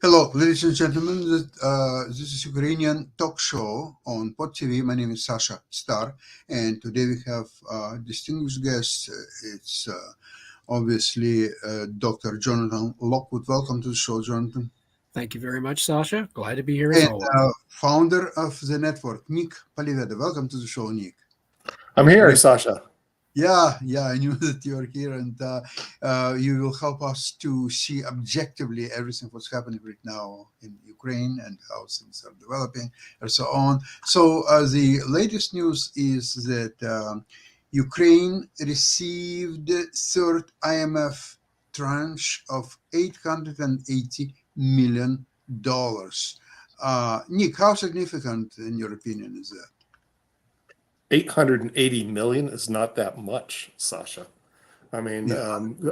Hello, ladies and gentlemen. This is Ukrainian talk show on Pod TV. My name is Sasha Star, and today we have a distinguished guest. It's obviously Dr. Jonathan Lockwood. Welcome to the show, Jonathan. Thank you very much, Sasha. Glad to be here as And always. founder of the network, Nick Paliveda. Welcome to the show, Nick. I'm here, Sasha. Yeah, I knew that you are here, and you will help us to see objectively everything what's happening right now in Ukraine and how things are developing, and so on. So the latest news is that Ukraine received third IMF tranche of $880 million. Nick, how significant, in your opinion, is that? 880 million is not that much, Sasha. I mean,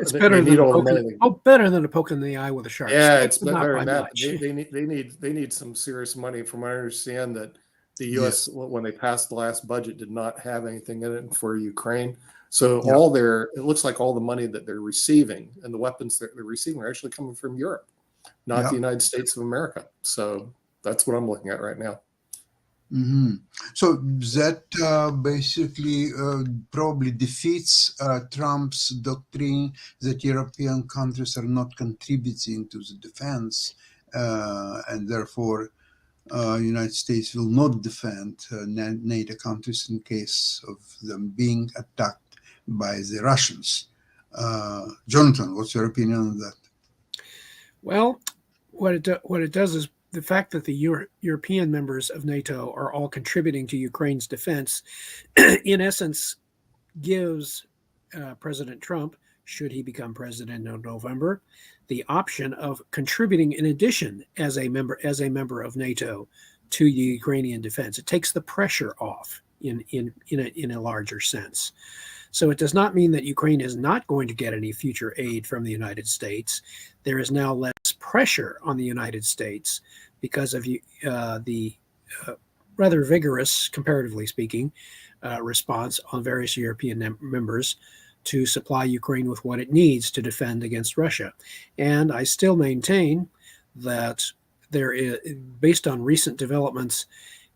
it's better than a poke in the eye with a sharp Yeah, stick, it's but not better by than that. much. They need some serious money. From what I understand, that the U.S. when they passed the last budget did not have anything in it for Ukraine. So it looks like all the money that they're receiving and the weapons that they're receiving are actually coming from Europe, not the United States of America. So that's what I'm looking at right now. Mm-hmm. So that basically probably defeats Trump's doctrine that European countries are not contributing to the defense, and therefore United States will not defend NATO countries in case of them being attacked by the Russians. Jonathan, what's your opinion on that? Well, what it does is the fact that the European members of NATO are all contributing to Ukraine's defense, in essence, gives President Trump, should he become president in November, the option of contributing in addition as a member of NATO to the Ukrainian defense. It takes the pressure off in a larger sense. So it does not mean that Ukraine is not going to get any future aid from the United States. There is now less pressure on the United States because of the rather vigorous, comparatively speaking, response on various European members to supply Ukraine with what it needs to defend against Russia. And I still maintain that there is, based on recent developments,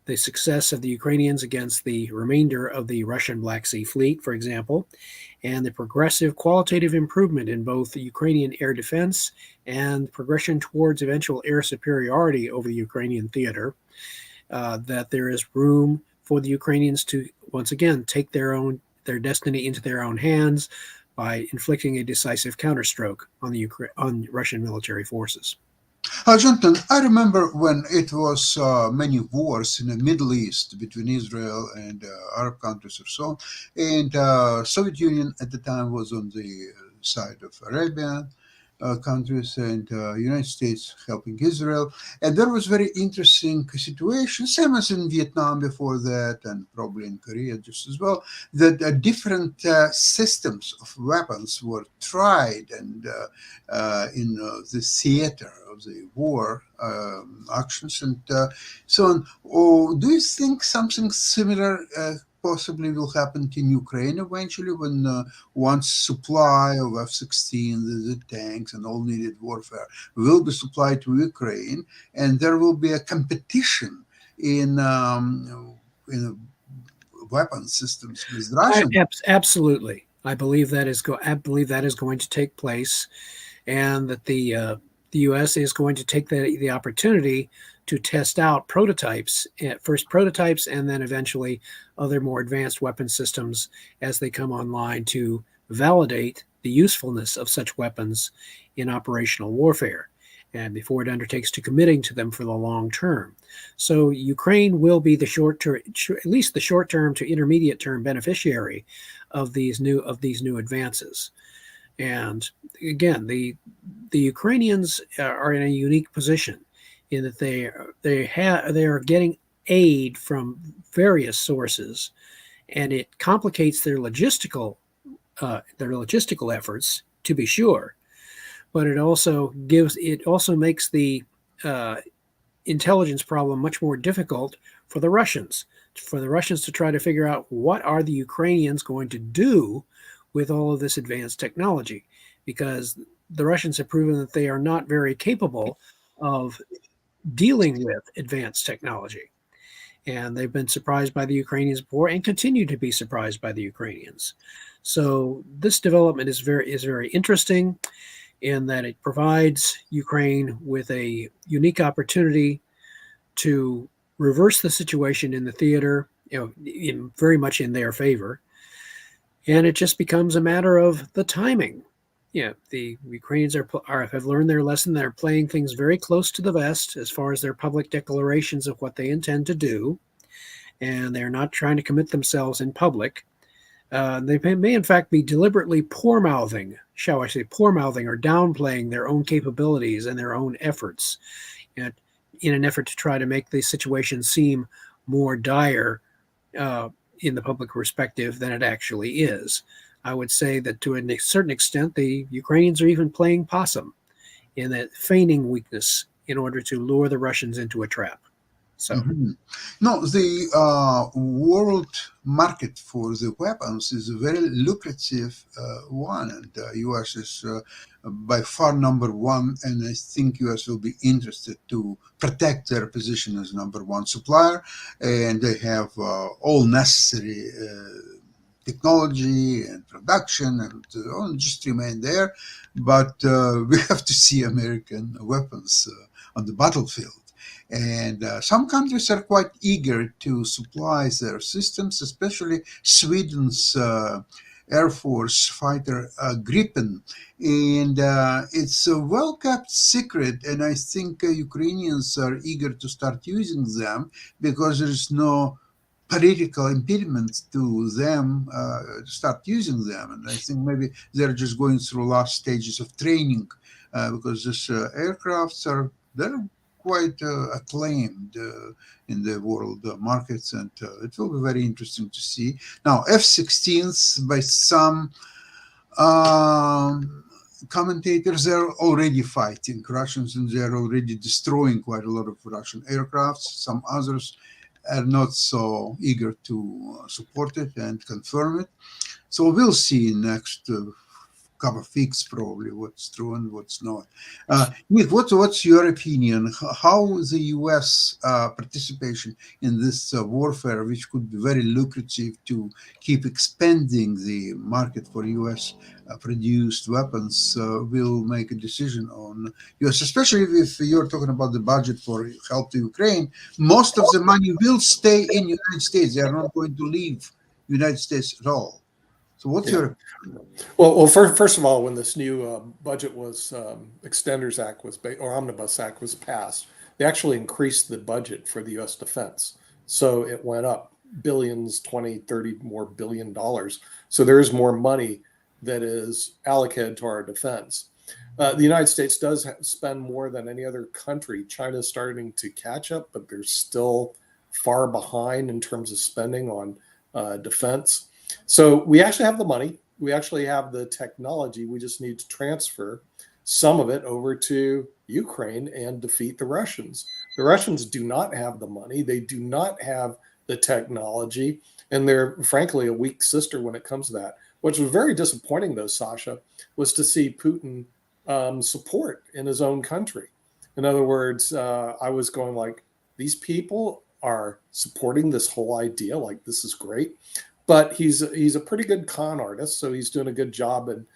the success of the Ukrainians against the remainder of the Russian Black Sea Fleet, for example, and the progressive qualitative improvement in both the Ukrainian air defense and progression towards eventual air superiority over the Ukrainian theater, that there is room for the Ukrainians to once again take their destiny into their own hands by inflicting a decisive counterstroke on Russian military forces. Jonathan, I remember when it was many wars in the Middle East between Israel and Arab countries or so, and Soviet Union at the time was on the side of Arabian countries, and United States helping Israel. And there was very interesting situation, same as in Vietnam before that, and probably in Korea just as well, that different systems of weapons were tried and in the theater of the war actions and so on. Do you think something similar possibly will happen in Ukraine eventually when once supply of F-16, the tanks and all needed warfare will be supplied to Ukraine, and there will be a competition in weapon systems with Russia? Absolutely, I believe that is going to take place, and that the U.S. is going to take the opportunity to test out prototypes, first prototypes, and then eventually other more advanced weapon systems as they come online to validate the usefulness of such weapons in operational warfare, and before it undertakes to committing to them for the long term. So Ukraine will be the at least the short term to intermediate term beneficiary of these new advances. And again, the Ukrainians are in a unique position in that they are getting aid from various sources, and it complicates their logistical efforts, to be sure, but it also makes the intelligence problem much more difficult for the Russians to try to figure out what are the Ukrainians going to do with all of this advanced technology, because the Russians have proven that they are not very capable of dealing with advanced technology. And they've been surprised by the Ukrainians before and continue to be surprised by the Ukrainians. So this development is very interesting in that it provides Ukraine with a unique opportunity to reverse the situation in the theater, very much in their favor. And it just becomes a matter of the timing. The Ukrainians have learned their lesson. They're playing things very close to the vest as far as their public declarations of what they intend to do, and they're not trying to commit themselves in public. They may in fact be deliberately poor-mouthing, shall I say, poor-mouthing or downplaying their own capabilities and their own efforts, in an effort to try to make the situation seem more dire in the public perspective than it actually is. I would say that to a certain extent, the Ukrainians are even playing possum in that feigning weakness in order to lure the Russians into a trap. So, No, the world market for the weapons is a very lucrative one, and the U.S. is by far number one, and I think U.S. will be interested to protect their position as number one supplier, and they have all necessary technology and production and just remain there. But we have to see American weapons on the battlefield. And some countries are quite eager to supply their systems, especially Sweden's Air Force fighter Gripen. And it's a well-kept secret, and I think Ukrainians are eager to start using them because there is no political impediment to them start using them. And I think maybe they're just going through last stages of training because these aircrafts they're quite acclaimed in the world markets, and it will be very interesting to see. Now, F-16s, by some commentators, they're already fighting Russians, and they're already destroying quite a lot of Russian aircrafts. Some others are not so eager to support it and confirm it. So we'll see next couple of weeks probably what's true and what's not. Nick, what's your opinion? How the U.S. Participation in this warfare, which could be very lucrative to keep expanding the market for U.S. Produced weapons, will make a decision on U.S., especially if you're talking about the budget for help to Ukraine. Most of the money will stay in the United States. They are not going to leave the United States at all. So what's your Well, first of all, when this new budget was Extenders Act or Omnibus Act was passed, they actually increased the budget for the U.S. defense. So it went up billions, 20, 30 more billion dollars. So there is more money that is allocated to our defense. The United States does spend more than any other country. China is starting to catch up, but they're still far behind in terms of spending on defense. So we actually have the money. We actually have the technology. We just need to transfer some of it over to Ukraine and defeat the Russians. The Russians do not have the money. They do not have the technology. And they're, frankly, a weak sister when it comes to that. Which was very disappointing, though, Sasha, was to see Putin support in his own country. In other words, I was going like, these people are supporting this whole idea. Like, this is great. But he's a pretty good con artist, so he's doing a good job in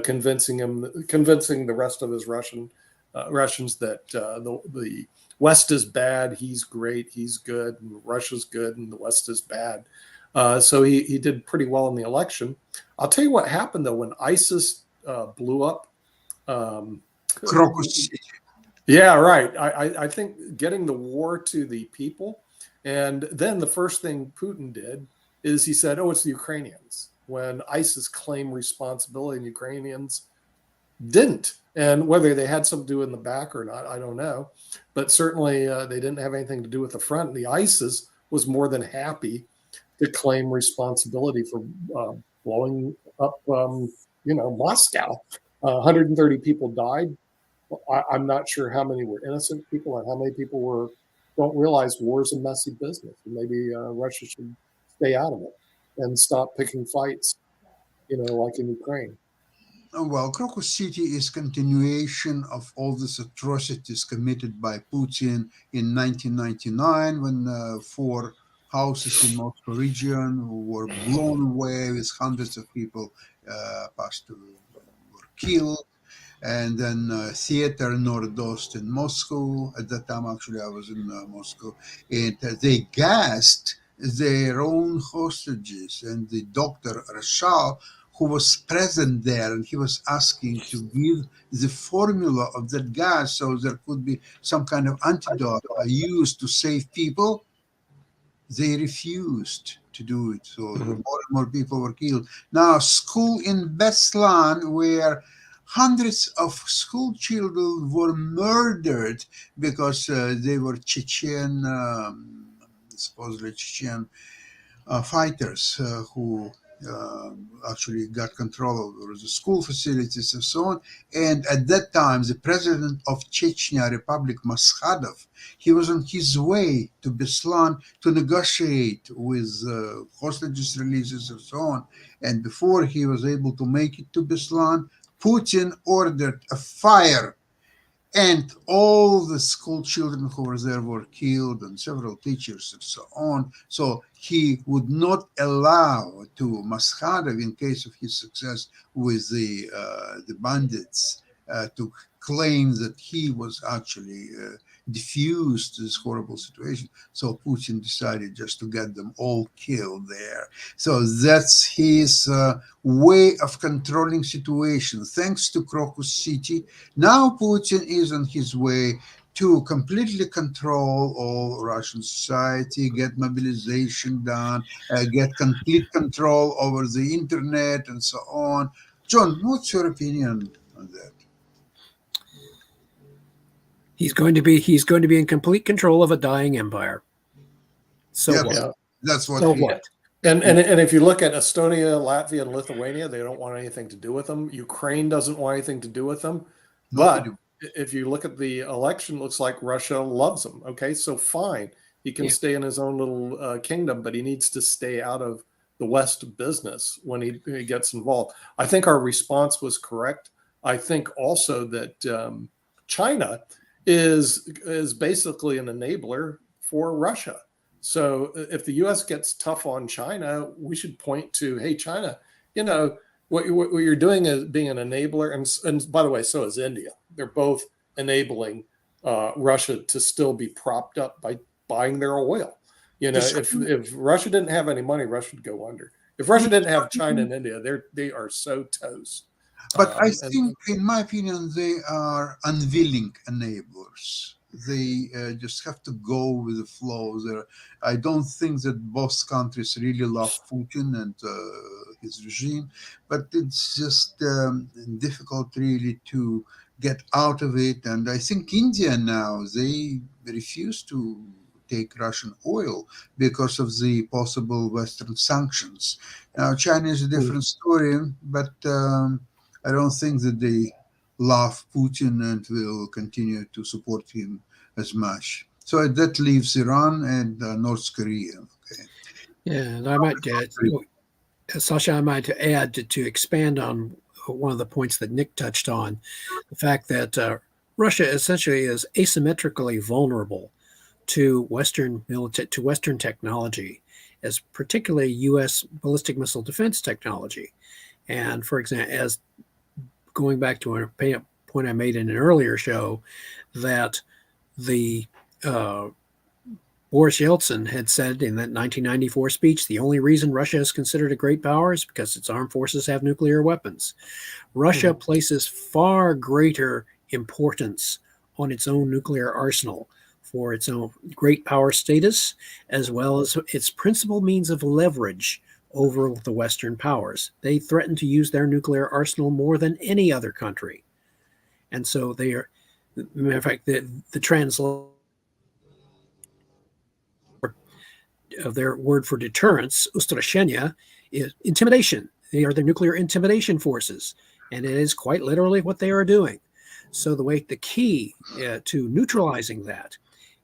convincing the rest of his Russians that the West is bad, he's great, he's good, and Russia's good, and the West is bad. So he did pretty well in the election. I'll tell you what happened though when ISIS blew up. Crocus City. Yeah, right. I think getting the war to the people, and then the first thing Putin did is he said, "Oh, it's the Ukrainians." When ISIS claimed responsibility, and Ukrainians didn't. And whether they had something to do in the back or not, I don't know. But certainly they didn't have anything to do with the front. The ISIS was more than happy to claim responsibility for blowing up, Moscow. 130 people died. I'm not sure how many were innocent people and how many people don't realize war is a messy business. And maybe Russia should stay out of it and stop picking fights, like in Ukraine. Well, Crocus City is continuation of all these atrocities committed by Putin in 1999 when four houses in Moscow region were blown away with hundreds of people passed to were killed. And then theater Nordost in Moscow. At that time, actually, I was in Moscow, and they gassed their own hostages. And the doctor Rashal, who was present there, and he was asking to give the formula of that gas so there could be some kind of antidote used to save people. They refused to do it. So more and more people were killed. Now, school in Beslan, where hundreds of school children were murdered because they were Chechen, supposedly Chechen fighters who actually got control over the school facilities and so on. And at that time, the president of Chechnya Republic, Maskhadov, he was on his way to Beslan to negotiate with hostages releases and so on. And before he was able to make it to Beslan, Putin ordered a fire, and all the school children who were there were killed, and several teachers and so on. So he would not allow to Maskhadov, in case of his success with the bandits, to claim that he was actually diffused this horrible situation. So Putin decided just to get them all killed there. So that's his way of controlling situation. Thanks to Crocus City, now Putin is on his way to completely control all Russian society, get mobilization done, get complete control over the internet and so on. John, what's your opinion on that? He's going to be in complete control of a dying empire. So Yeah, what? that's what. So what? And if you look at Estonia, Latvia, and Lithuania, they don't want anything to do with them. Ukraine doesn't want anything to do with them. But if you look at the election, it looks like Russia loves him. Okay, so fine. He can stay in his own little kingdom, but he needs to stay out of the West business when he gets involved. I think our response was correct. I think also that China is basically an enabler for Russia. So if the U.S. gets tough on China, we should point to, hey, China, what you're doing is being an enabler. And by the way, so is India. They're both enabling Russia to still be propped up by buying their oil. If Russia didn't have any money, Russia would go under. If Russia didn't have China and India, they are so toast. But I think, in my opinion, they are unwilling enablers. They just have to go with the flow. I don't think that both countries really love Putin and his regime, but it's just difficult really to get out of it. And I think India now, they refuse to take Russian oil because of the possible Western sanctions. Now, China is a different story, but I don't think that they love Putin and will continue to support him as much. So that leaves Iran and North Korea. Okay. Yeah, and I might, Sasha, I might add to expand on one of the points that Nick touched on, the fact that Russia essentially is asymmetrically vulnerable to Western technology, as particularly U.S. ballistic missile defense technology. And for example, as going back to a point I made in an earlier show, that the Boris Yeltsin had said in that 1994 speech, the only reason Russia is considered a great power is because its armed forces have nuclear weapons. Russia places far greater importance on its own nuclear arsenal for its own great power status, as well as its principal means of leverage over the Western powers. They threaten to use their nuclear arsenal more than any other country. And so they are, matter of fact, the translation of their word for deterrence, ustrashenia, is intimidation. They are the nuclear intimidation forces. And it is quite literally what they are doing. So the key to neutralizing that,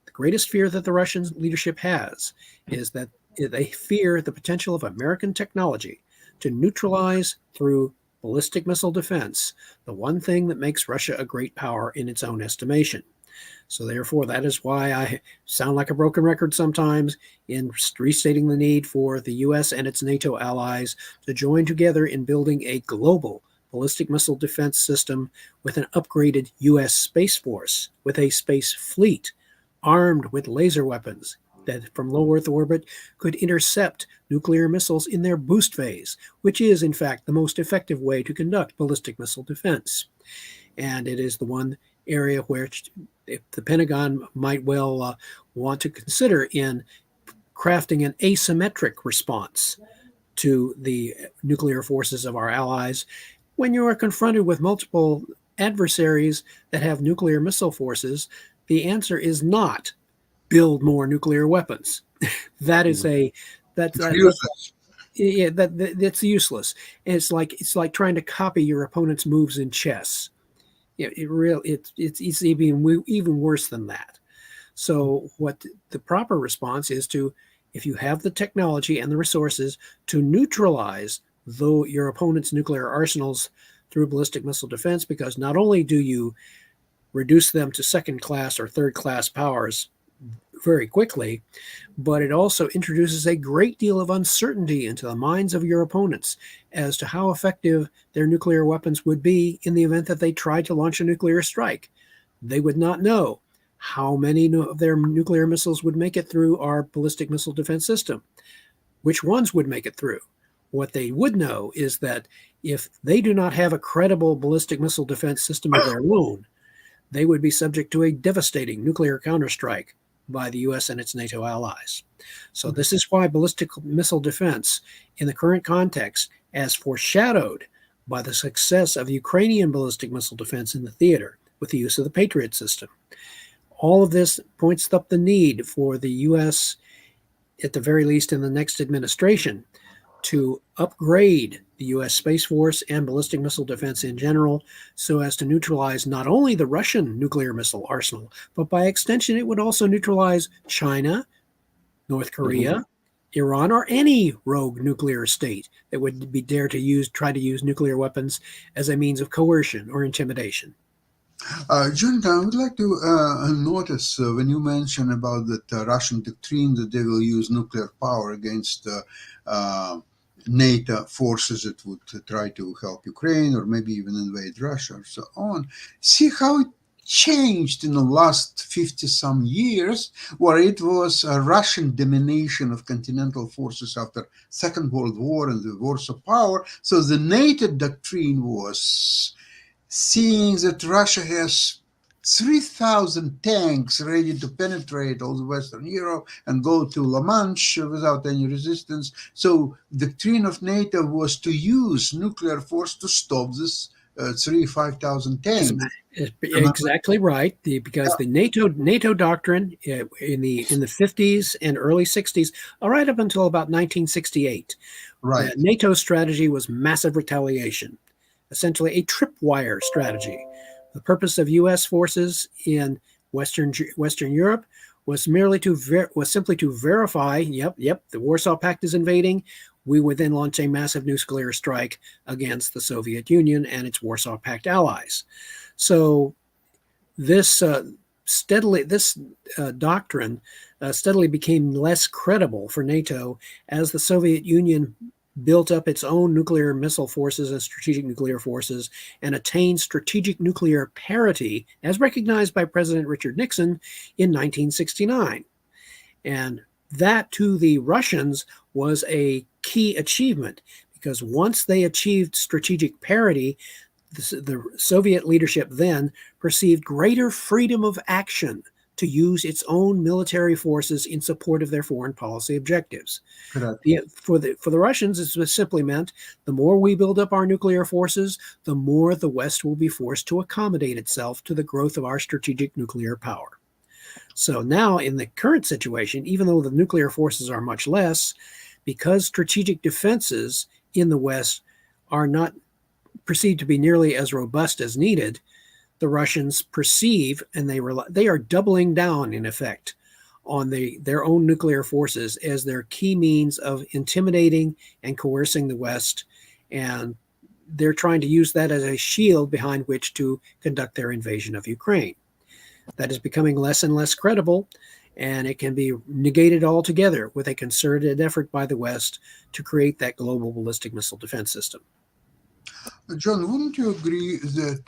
the greatest fear that the Russian leadership has is that they fear the potential of American technology to neutralize through ballistic missile defense the one thing that makes Russia a great power in its own estimation. So therefore, that is why I sound like a broken record sometimes in restating the need for the U.S. and its NATO allies to join together in building a global ballistic missile defense system with an upgraded U.S. Space Force, with a space fleet armed with laser weapons that from low Earth orbit could intercept nuclear missiles in their boost phase, which is, in fact, the most effective way to conduct ballistic missile defense. And it is the one area where the Pentagon might well want to consider in crafting an asymmetric response to the nuclear forces of our allies. When you are confronted with multiple adversaries that have nuclear missile forces, the answer is not build more nuclear weapons. That is that's useless. And it's like trying to copy your opponent's moves in chess. It's even worse than that. So what the proper response is to, if you have the technology and the resources to neutralize your opponent's nuclear arsenals through ballistic missile defense, because not only do you reduce them to second class or third class powers very quickly, but it also introduces a great deal of uncertainty into the minds of your opponents as to how effective their nuclear weapons would be in the event that they tried to launch a nuclear strike. They would not know how many of their nuclear missiles would make it through our ballistic missile defense system, which ones would make it through. What they would know is that if they do not have a credible ballistic missile defense system of their own, they would be subject to a devastating nuclear counterstrike by the U.S. and its NATO allies. So this is why ballistic missile defense in the current context, as foreshadowed by the success of Ukrainian ballistic missile defense in the theater with the use of the Patriot system, all of this points up the need for the U.S., at the very least in the next administration, to upgrade the U.S. Space Force and ballistic missile defense in general so as to neutralize not only the Russian nuclear missile arsenal, but by extension, it would also neutralize China, North Korea, Iran, or any rogue nuclear state that would try to use nuclear weapons as a means of coercion or intimidation. Jonathan, I would like to notice when you mention about that Russian doctrine that they will use nuclear power against NATO forces that would try to help Ukraine or maybe even invade Russia or so on. See how it changed in the last 50-some years, where it was a Russian domination of continental forces after Second World War and the Warsaw Power. So the NATO doctrine was seeing that Russia has 3,000 tanks ready to penetrate all the Western Europe and go to La Manche without any resistance. So the doctrine of NATO was to use nuclear force to stop this 5,000 tanks. Exactly right. Because the NATO doctrine in the 50s and early 60s, right up until about 1968, right. NATO's strategy was massive retaliation, essentially a tripwire strategy. The purpose of U.S. forces in Western Europe was simply to verify, the Warsaw Pact is invading. We would then launch a massive nuclear strike against the Soviet Union and its Warsaw Pact allies. So this doctrine steadily became less credible for NATO as the Soviet Union built up its own nuclear missile forces and strategic nuclear forces and attained strategic nuclear parity as recognized by President Richard Nixon in 1969. And that to the Russians was a key achievement, because once they achieved strategic parity, the Soviet leadership then perceived greater freedom of action to use its own military forces in support of their foreign policy objectives. For the Russians, it simply meant the more we build up our nuclear forces, the more the West will be forced to accommodate itself to the growth of our strategic nuclear power. So now in the current situation, even though the nuclear forces are much less, because strategic defenses in the West are not perceived to be nearly as robust as needed, the Russians perceive, and they are doubling down, in effect, on their own nuclear forces as their key means of intimidating and coercing the West and they're trying to use that as a shield behind which to conduct their invasion of Ukraine. That is becoming less and less credible, and it can be negated altogether with a concerted effort by the West to create that global ballistic missile defense system. John, wouldn't you agree that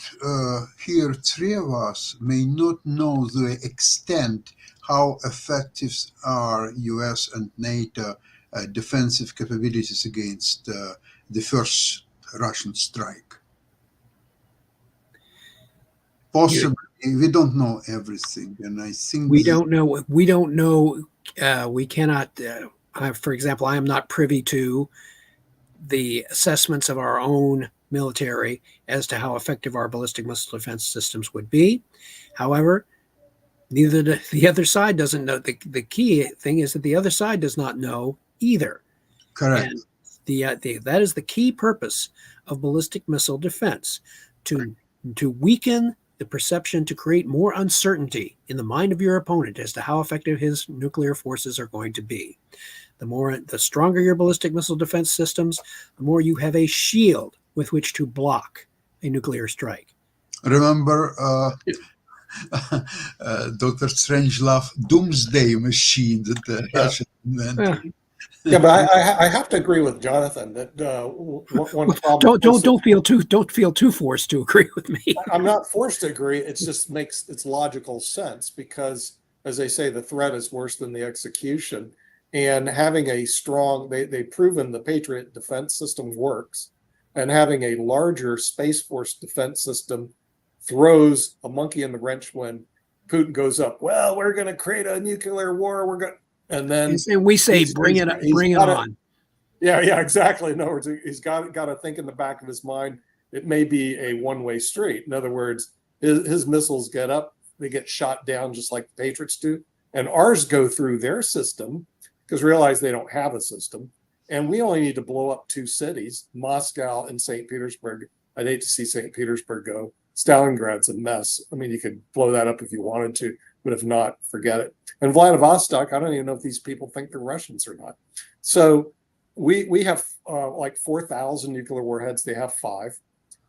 here three of us may not know the extent how effective are US and NATO defensive capabilities against the first Russian strike? Possibly, we don't know everything, and I think we don't know. We don't know. We cannot. For example, I am not privy to the assessments of our own military as to how effective our ballistic missile defense systems would be. However, neither the other side doesn't know. The key thing is that the other side does not know either. Correct. And that is the key purpose of ballistic missile defense, to weaken the perception, to create more uncertainty in the mind of your opponent as to how effective his nuclear forces are going to be. The stronger your ballistic missile defense systems, the more you have a shield with which to block a nuclear strike. Remember Dr. Strangelove doomsday machine that the Russians invented. Yeah, but I have to agree with Jonathan that one problem. Don't feel too forced to agree with me. I'm not forced to agree. It just makes its logical sense because, as they say, the threat is worse than the execution. And having a strong, they've proven the Patriot defense system works, and having a larger Space Force defense system throws a monkey in the wrench when Putin goes up. Well, we're going to create a nuclear war. We're going. And then we say, bring it on. Yeah, exactly. In other words, he's got to think in the back of his mind, it may be a one-way street. In other words, his missiles get up, they get shot down just like the Patriots do, and ours go through their system because realize they don't have a system, and we only need to blow up two cities, Moscow and St. Petersburg. I'd hate to see St. Petersburg go. Stalingrad's a mess. I mean, you could blow that up if you wanted to, but if not, forget it. And Vladivostok, I don't even know if these people think they're Russians or not. So we have like 4,000 nuclear warheads. They have 5.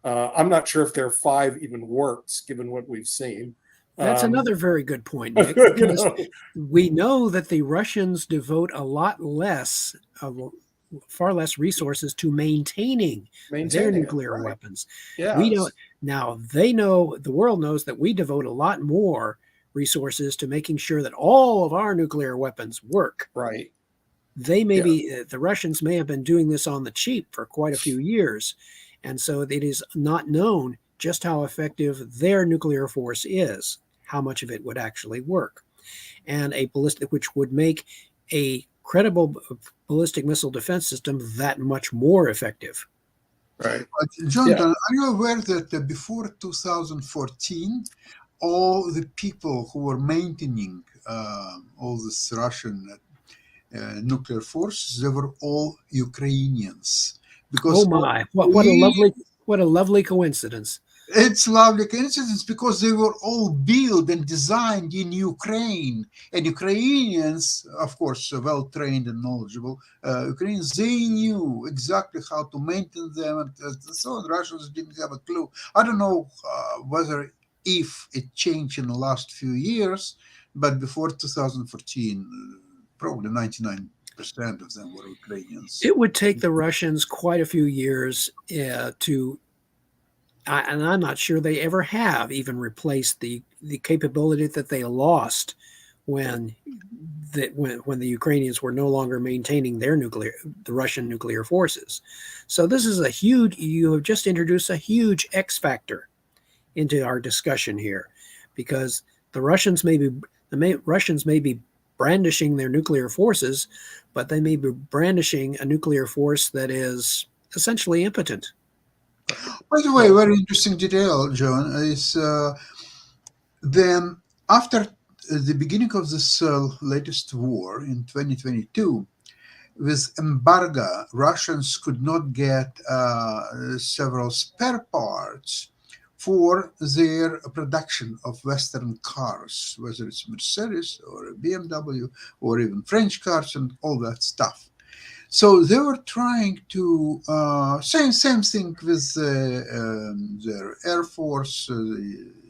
I'm not sure if their 5 even works, given what we've seen. That's another very good point, Nick. Because we know that the Russians devote far less resources to maintaining their nuclear weapons. Yeah. We don't. Now the world knows that we devote a lot more resources to making sure that all of our nuclear weapons work. Right. The Russians may have been doing this on the cheap for quite a few years. And so it is not known just how effective their nuclear force is, how much of it would actually work. And which would make a credible ballistic missile defense system that much more effective. Right. Jonathan, are you aware that before 2014, all the people who were maintaining all this Russian nuclear forces, they were all Ukrainians? Because what a lovely coincidence. It's lovely coincidence because they were all built and designed in Ukraine, and Ukrainians, of course, well-trained and knowledgeable Ukrainians, they knew exactly how to maintain them, and so on. Russians didn't have a clue. I don't know if it changed in the last few years, but before 2014, probably 99% of them were Ukrainians. It would take the Russians quite a few years and I'm not sure they ever have even replaced the capability that they lost when the Ukrainians were no longer maintaining the Russian nuclear forces. So this is you have just introduced a huge X factor into our discussion here, because the Russians may be brandishing their nuclear forces, but they may be brandishing a nuclear force that is essentially impotent. By the way, very interesting detail, John, is then after the beginning of this latest war in 2022, with embargo, Russians could not get several spare parts for their production of Western cars, whether it's Mercedes or BMW or even French cars and all that stuff. So they were trying to same thing with their Air Force,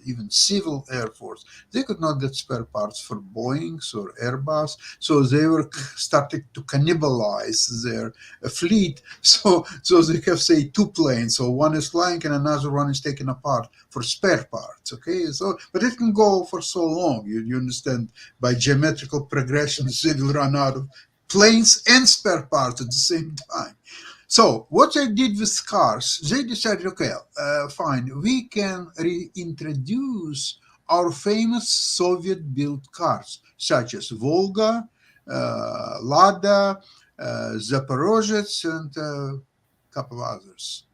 even civil Air Force. They could not get spare parts for Boeing's or Airbus, so they were starting to cannibalize their fleet. So they have, say, two planes. So one is flying and another one is taken apart for spare parts. Okay, so but it can go for so long. You understand, by geometrical progression, they will run out of planes and spare parts at the same time. So what they did with cars, they decided, okay, fine, we can reintroduce our famous Soviet-built cars, such as Volga, Lada, Zaporozhets, and a couple others.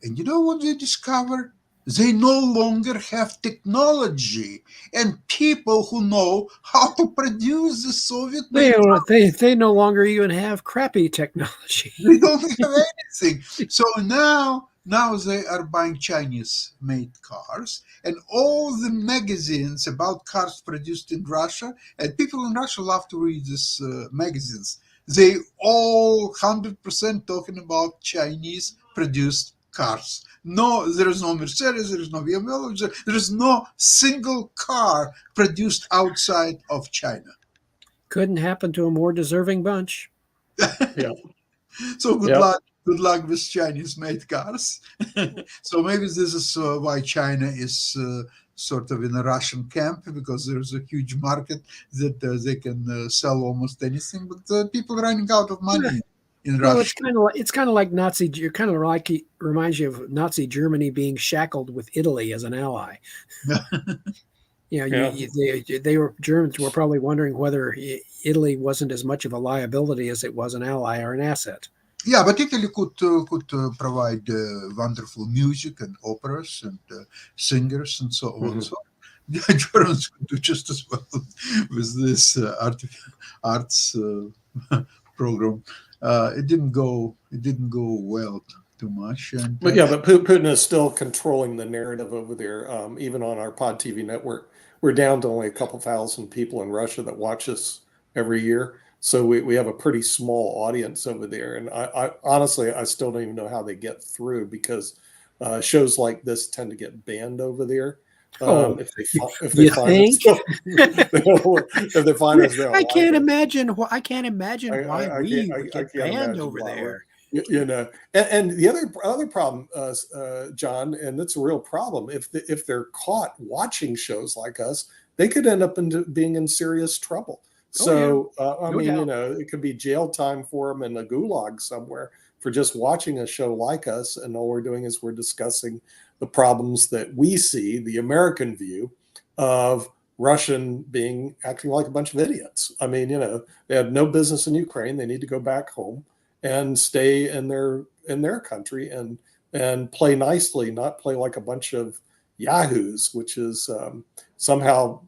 And you know what they discovered? They no longer have technology and people who know how to produce the Soviet They made. they no longer even have crappy technology. They don't have anything. So now they are buying Chinese made cars, and all the magazines about cars produced in Russia, and people in Russia love to read these magazines. They all 100% talking about Chinese produced cars. No, there is no Mercedes, there is no BMW, there is no single car produced outside of China. Couldn't happen to a more deserving bunch. Yeah. So good Yep. luck. Good luck with Chinese-made cars. So maybe this is why China is sort of in a Russian camp, because there's a huge market that they can sell almost anything. But people are running out of money in Well, Russia. it's kind of like Nazi. You're kind of like, it reminds you of Nazi Germany being shackled with Italy as an ally. You know, Yeah. they were Germans were probably wondering whether Italy wasn't as much of a liability as it was an ally or an asset. Yeah, but Italy could provide wonderful music and operas and singers and so on. Mhm. So the Germans could do just as well with this arts program. It didn't go. It didn't go well too much. And But yeah, but Putin is still controlling the narrative over there. Even on our Pod TV network, we're down to only a couple thousand people in Russia that watch us every year. So we have a pretty small audience over there. And I honestly, I still don't even know how they get through, because shows like this tend to get banned over there. Oh, If they you find us, think? if they find us, they'll I like can't us. imagine. I can't imagine why we would I get can't banned imagine over why there. you know. And the other problem, John, and it's a real problem. If they're caught watching shows like us, they could end up being in serious trouble. Oh yeah, So I no mean, doubt. it could be jail time for them in a gulag somewhere for just watching a show like us, and all we're doing is we're discussing the problems that we see, the American view of Russian being acting like a bunch of idiots. I mean, they have no business in Ukraine. They need to go back home and stay in their country and play nicely, not play like a bunch of yahoos, which is somehow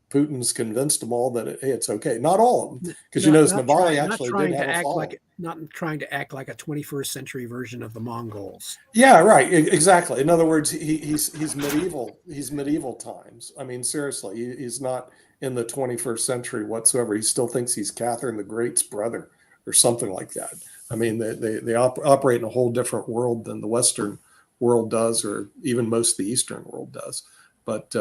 Putin's convinced them all that hey, it's okay. Not all of them, because Navalny actually did have a following. Not trying to act like a 21st century version of the Mongols. Yeah, right. Exactly. In other words, he's medieval. He's medieval times. I mean, seriously, he's not in the 21st century whatsoever. He still thinks he's Catherine the Great's brother or something like that. I mean, they operate in a whole different world than the Western world does, or even most of the Eastern world does. But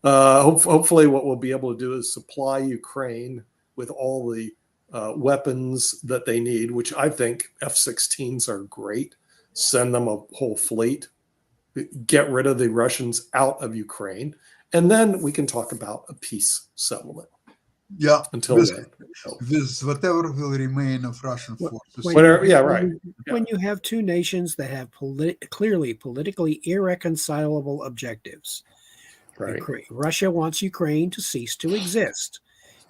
hopefully, what we'll be able to do is supply Ukraine with all the weapons that they need, which I think F-16s are great. Send them a whole fleet, get rid of the Russians out of Ukraine, and then we can talk about a peace settlement. Yeah, Until then, with whatever will remain of Russian forces. When you have two nations that have clearly politically irreconcilable objectives, right? Russia wants Ukraine to cease to exist.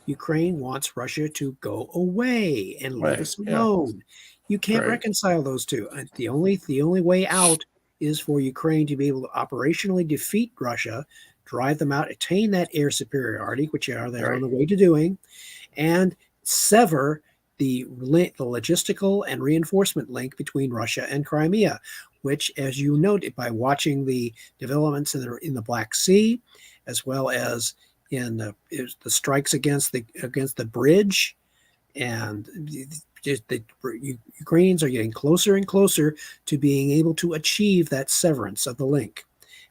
Ukraine wants Russia to go away and leave us alone. You can't reconcile those two. The only way out is for Ukraine to be able to operationally defeat Russia, drive them out, attain that air superiority, which they're on the way to doing, and sever the logistical and reinforcement link between Russia and Crimea, which, as you noted, by watching the developments in the Black Sea, as well as in the strikes against the bridge, and Ukrainians are getting closer and closer to being able to achieve that severance of the link.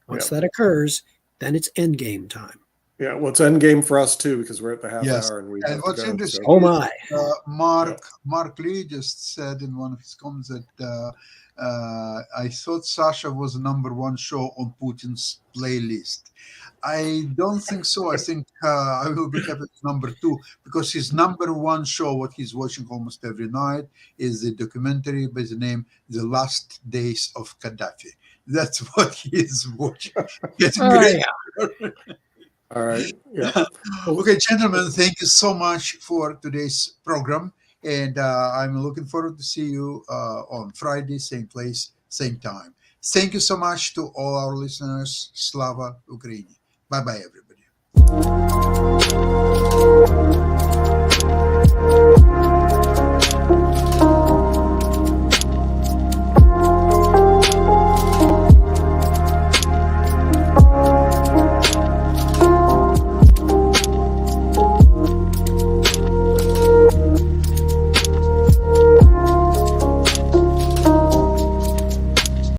Once that occurs, then it's end game time. Yeah, well, it's end game for us too, because we're at the half Yes. hour and we And have what's to go. interesting, Oh my! Mark Lee just said in one of his comments that I thought Sasha was the #1 show on Putin's playlist. I don't think so. I think I will be happy with #2 because his #1 show, what he's watching almost every night, is the documentary by the name "The Last Days of Gaddafi." That's what he is watching. It's great. All right. Yeah. Okay, gentlemen, thank you so much for today's program. And I'm looking forward to see you on Friday, same place, same time. Thank you so much to all our listeners. Slava Ukraini. Bye-bye, everybody.